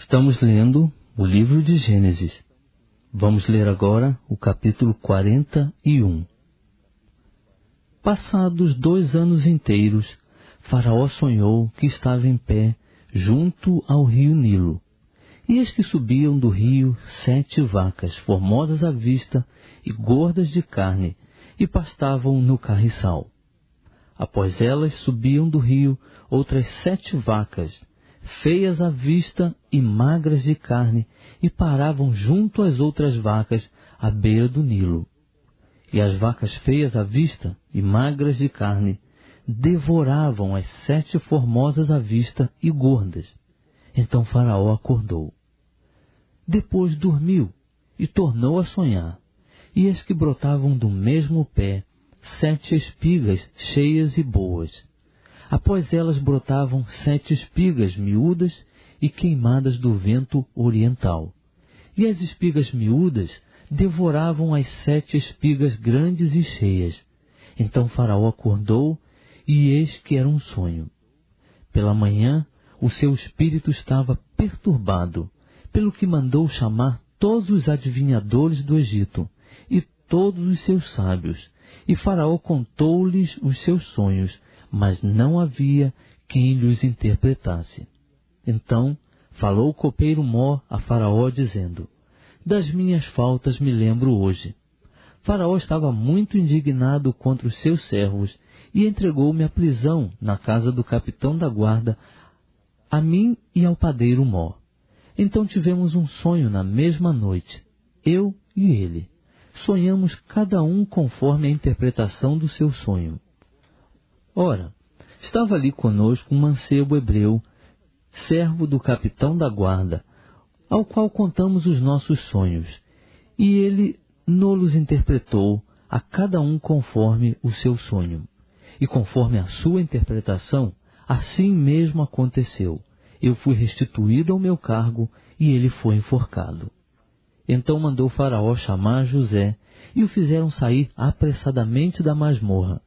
Estamos lendo o livro de Gênesis. Vamos ler agora o capítulo 41. Passados 2 anos inteiros, Faraó sonhou que estava em pé junto ao rio Nilo. E eis que subiam do rio 7 vacas, formosas à vista e gordas de carne, e pastavam no carriçal. Após elas subiam do rio outras 7 vacas, feias à vista e magras de carne, e paravam junto às outras vacas à beira do Nilo. E as vacas feias à vista e magras de carne devoravam as 7 formosas à vista e gordas. Então Faraó acordou. Depois dormiu e tornou a sonhar. E eis que brotavam do mesmo pé 7 espigas cheias e boas. Após elas brotavam 7 espigas miúdas e queimadas do vento oriental. E as espigas miúdas devoravam as 7 espigas grandes e cheias. Então Faraó acordou, e eis que era um sonho. Pela manhã, o seu espírito estava perturbado, pelo que mandou chamar todos os adivinhadores do Egito e todos os seus sábios. E Faraó contou-lhes os seus sonhos, mas não havia quem lhes interpretasse. Então falou o copeiro Mó a Faraó, dizendo: das minhas faltas me lembro hoje. Faraó estava muito indignado contra os seus servos e entregou-me à prisão na casa do capitão da guarda, a mim e ao padeiro Mó. Então tivemos um sonho na mesma noite, eu e ele. Sonhamos cada um conforme a interpretação do seu sonho. Ora, estava ali conosco um mancebo hebreu, servo do capitão da guarda, ao qual contamos os nossos sonhos, e ele nos interpretou a cada um conforme o seu sonho. E conforme a sua interpretação, assim mesmo aconteceu. Eu fui restituído ao meu cargo, e ele foi enforcado. Então mandou Faraó chamar José, e o fizeram sair apressadamente da masmorra.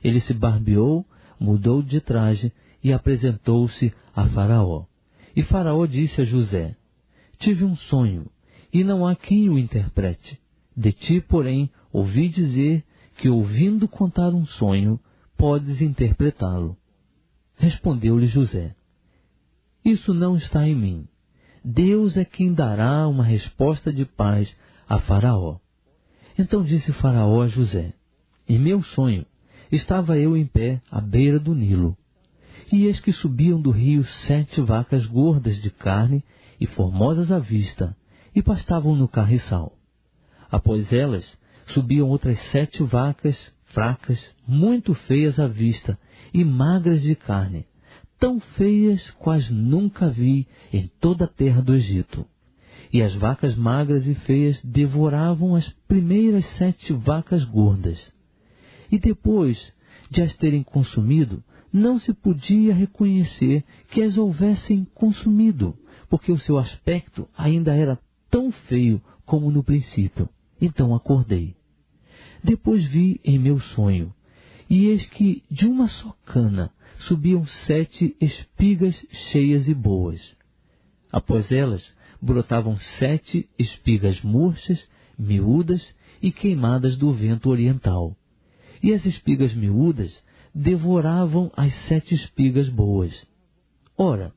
Ele se barbeou, mudou de traje, e apresentou-se a Faraó. E Faraó disse a José: tive um sonho, e não há quem o interprete. De ti, porém, ouvi dizer que, ouvindo contar um sonho, podes interpretá-lo. Respondeu-lhe José: isso não está em mim. Deus é quem dará uma resposta de paz a Faraó. Então disse Faraó a José: em meu sonho estava eu em pé à beira do Nilo. E eis que subiam do rio 7 vacas gordas de carne e formosas à vista, e pastavam no carriçal. Após elas subiam outras 7 vacas fracas, muito feias à vista e magras de carne, tão feias quais nunca vi em toda a terra do Egito. E as vacas magras e feias devoravam as primeiras 7 vacas gordas. E depois de as terem consumido, não se podia reconhecer que as houvessem consumido, porque o seu aspecto ainda era tão feio como no princípio. Então acordei. Depois vi em meu sonho, e eis que de uma só cana subiam 7 espigas cheias e boas. Após elas brotavam 7 espigas murchas, miúdas e queimadas do vento oriental. E as espigas miúdas devoravam as 7 espigas boas. Ora,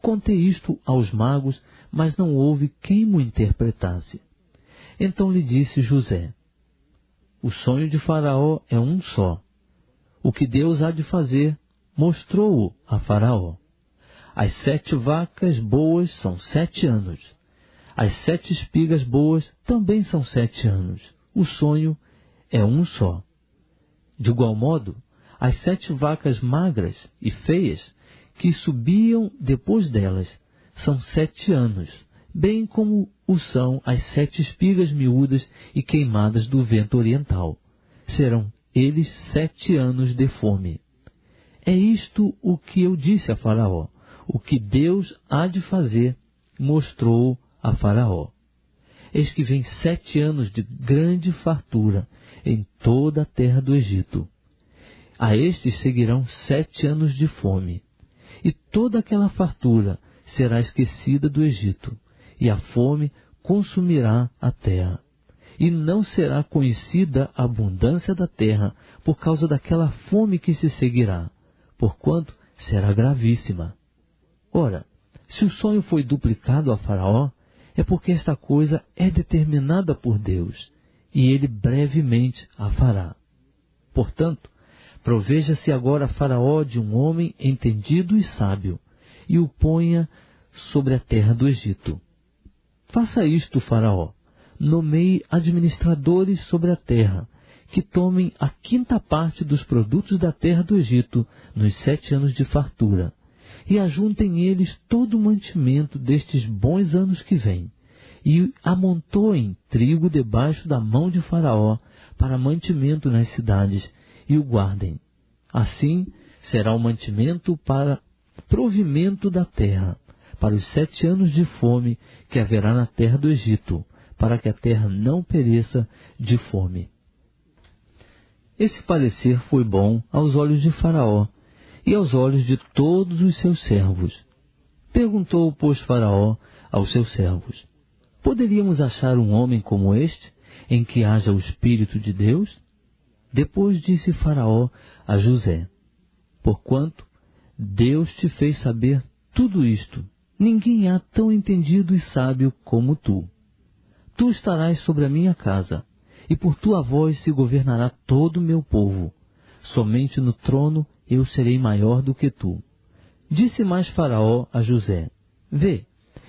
contei isto aos magos, mas não houve quem mo interpretasse. Então lhe disse José: o sonho de Faraó é um só. O que Deus há de fazer, mostrou-o a Faraó. As 7 vacas boas são 7 anos. As 7 espigas boas também são 7 anos. O sonho é um só. De igual modo, as 7 vacas magras e feias que subiam depois delas são 7 anos, bem como o são as 7 espigas miúdas e queimadas do vento oriental. Serão eles 7 anos de fome. É isto o que eu disse a Faraó. O que Deus há de fazer, mostrou a Faraó. Eis que vem 7 anos de grande fartura em toda a terra do Egito. A estes seguirão 7 anos de fome, e toda aquela fartura será esquecida do Egito, e a fome consumirá a terra. E não será conhecida a abundância da terra por causa daquela fome que se seguirá, porquanto será gravíssima. Ora, se o sonho foi duplicado a Faraó, é porque esta coisa é determinada por Deus, e ele brevemente a fará. Portanto, proveja-se agora Faraó de um homem entendido e sábio, e o ponha sobre a terra do Egito. Faça isto, Faraó, nomeie administradores sobre a terra, que tomem a 5ª parte dos produtos da terra do Egito nos 7 anos de fartura, e ajuntem eles todo o mantimento destes bons anos que vêm, e amontoem trigo debaixo da mão de Faraó para mantimento nas cidades, e o guardem. Assim será o mantimento para provimento da terra, para os 7 anos de fome que haverá na terra do Egito, para que a terra não pereça de fome. Esse parecer foi bom aos olhos de Faraó e aos olhos de todos os seus servos. Perguntou, pois, Faraó aos seus servos: poderíamos achar um homem como este, em que haja o Espírito de Deus? Depois disse Faraó a José: porquanto Deus te fez saber tudo isto, ninguém há tão entendido e sábio como tu. Tu estarás sobre a minha casa, e por tua voz se governará todo o meu povo. Somente no trono eu serei maior do que tu. Disse mais Faraó a José: vê,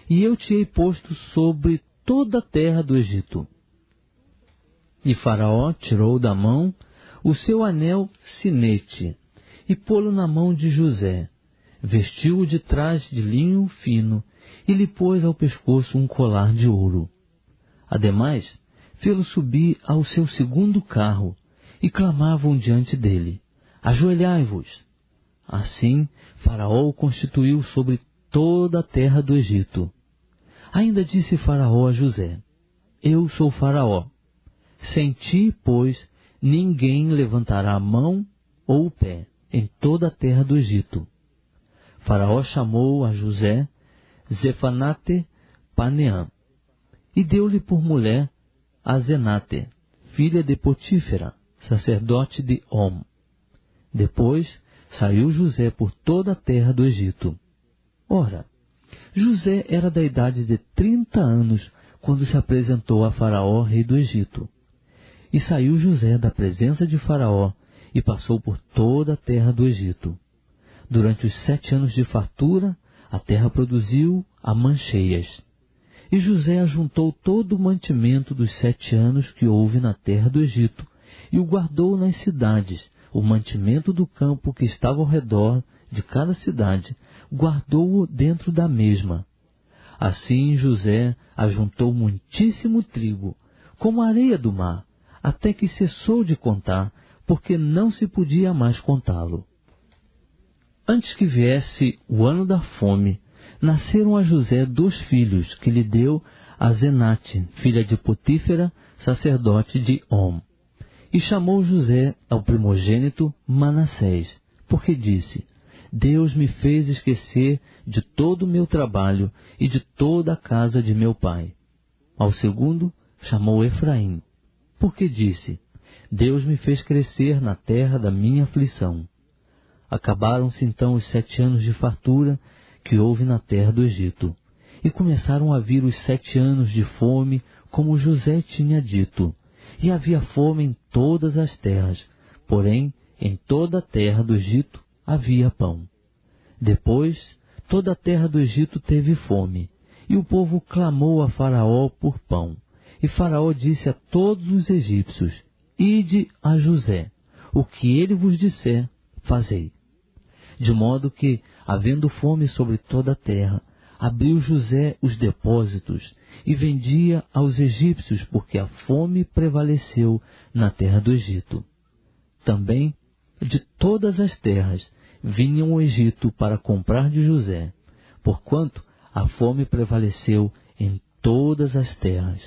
e eu te hei posto sobre toda a terra do Egito. E Faraó tirou da mão o seu anel sinete, e pô-lo na mão de José. Vestiu-o de traje de linho fino, e lhe pôs ao pescoço um colar de ouro. Ademais, fê-lo subir ao seu 2º carro, e clamavam diante dele: ajoelhai-vos. Assim, Faraó o constituiu sobre toda a terra do Egito. Ainda disse Faraó a José: eu sou Faraó. Sem ti, pois, ninguém levantará a mão ou o pé em toda a terra do Egito. Faraó chamou a José Zefanate Paneã, e deu-lhe por mulher a Zenate, filha de Potífera, sacerdote de On. Depois saiu José por toda a terra do Egito. Ora, José era da idade de 30 anos quando se apresentou a Faraó, rei do Egito. E saiu José da presença de Faraó e passou por toda a terra do Egito. Durante os 7 anos de fartura, a terra produziu a mancheias. E José ajuntou todo o mantimento dos 7 anos que houve na terra do Egito, e o guardou nas cidades. O mantimento do campo que estava ao redor de cada cidade, guardou-o dentro da mesma. Assim José ajuntou muitíssimo trigo, como a areia do mar, até que cessou de contar, porque não se podia mais contá-lo. Antes que viesse o ano da fome, nasceram a José 2 filhos, que lhe deu a Zenate, filha de Potífera, sacerdote de On. E chamou José ao primogênito Manassés, porque disse: Deus me fez esquecer de todo o meu trabalho e de toda a casa de meu pai. Ao segundo chamou Efraim, porque disse: Deus me fez crescer na terra da minha aflição. Acabaram-se então os 7 anos de fartura que houve na terra do Egito, e começaram a vir os 7 anos de fome, como José tinha dito. E havia fome em todas as terras, porém em toda a terra do Egito havia pão. Depois, toda a terra do Egito teve fome, e o povo clamou a Faraó por pão. E Faraó disse a todos os egípcios: Ide a José, o que ele vos disser, fazei. De modo que, havendo fome sobre toda a terra, abriu José os depósitos e vendia aos egípcios, porque a fome prevaleceu na terra do Egito. Também, de todas as terras, vinham ao Egito para comprar de José, porquanto a fome prevaleceu em todas as terras.